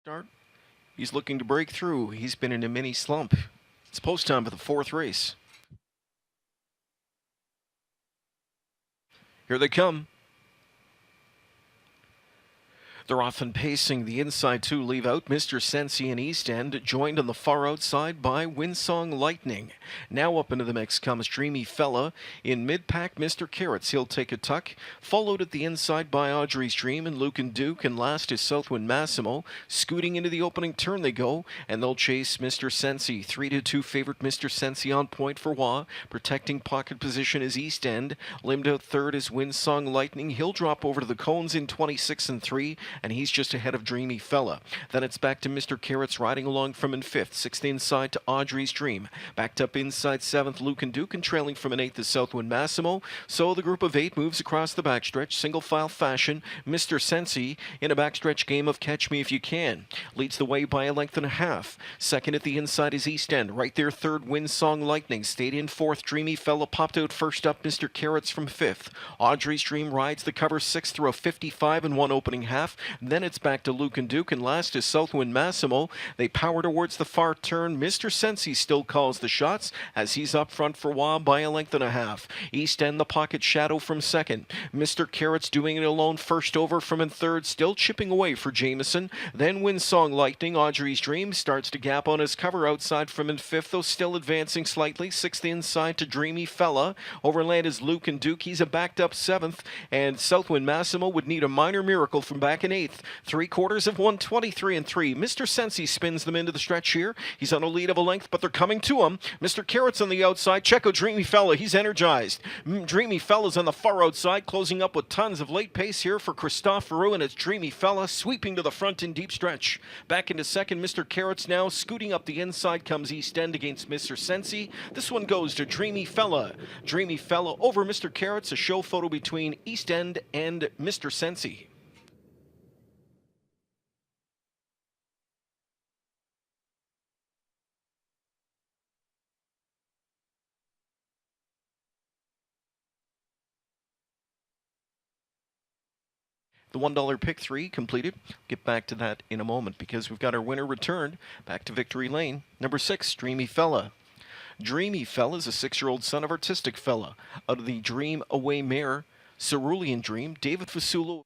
Start. He's looking to break through. He's been in a mini slump. It's post time for the fourth race. Here they come. They're often pacing the inside two, leave out Mr. Sensi and East End, joined on the far outside by Windsong Lightning. Now up into the mix comes Dreamy Fella. In mid-pack, Mr. Carrots, he'll take a tuck. Followed at the inside by Audrey's Dream and Luke and Duke, and last is Southwind Massimo. Scooting into the opening turn they go, and they'll chase Mr. Sensi. 3-2 favorite Mr. Sensi on point for Wah. Protecting pocket position is East End. Limbed out third is Windsong Lightning. He'll drop over to the cones in 26 and 3. And he's just ahead of Dreamy Fella. Then it's back to Mr. Carrots riding along from in fifth. Sixth inside to Audrey's Dream. Backed up inside seventh, Luke and Duke, and trailing from an eighth is Southwind Massimo. So the group of eight moves across the backstretch, single file fashion. Mr. Sensi in a backstretch game of Catch Me If You Can. Leads the way by a length and a half. Second at the inside is East End. Right there, third, Windsong Lightning. Stayed in fourth, Dreamy Fella. Popped out first up, Mr. Carrots from fifth. Audrey's Dream rides the cover sixth through a 55 and one opening half. Then it's back to Luke and Duke, and last is Southwind Massimo. They power towards the far turn. Mr. Sensi still calls the shots as he's up front for Wah by a length and a half. East End the pocket shadow from second. Mr. Carrots doing it alone first over from in third, still chipping away for Jameson. Then Windsong Lightning, Audrey's Dream, starts to gap on his cover outside from in fifth, though still advancing slightly. Sixth inside to Dreamy Fella. Overland is Luke and Duke. He's a backed up seventh, and Southwind Massimo would need a minor miracle from back in eighth. 3/4 of 123 and 3. Mr. Sensi spins them into the stretch here. He's on a lead of a length, but they're coming to him. Mr. Carrots on the outside. Check out Dreamy Fella. He's energized. Dreamy Fella's on the far outside, closing up with tons of late pace here for Christophe Roux, and it's Dreamy Fella sweeping to the front in deep stretch. Back into second, Mr. Carrots now scooting up the inside comes East End against Mr. Sensi. This one goes to Dreamy Fella. Dreamy Fella over Mr. Carrots. A show photo between East End and Mr. Sensi. The $1 pick three completed. Get back to that in a moment because we've got our winner returned back to victory lane. Number 6, Dreamy Fella. Dreamy Fella is a 6-year-old son of Artistic Fella. Out of the Dream Away mare, Cerulean Dream, David Fasulo.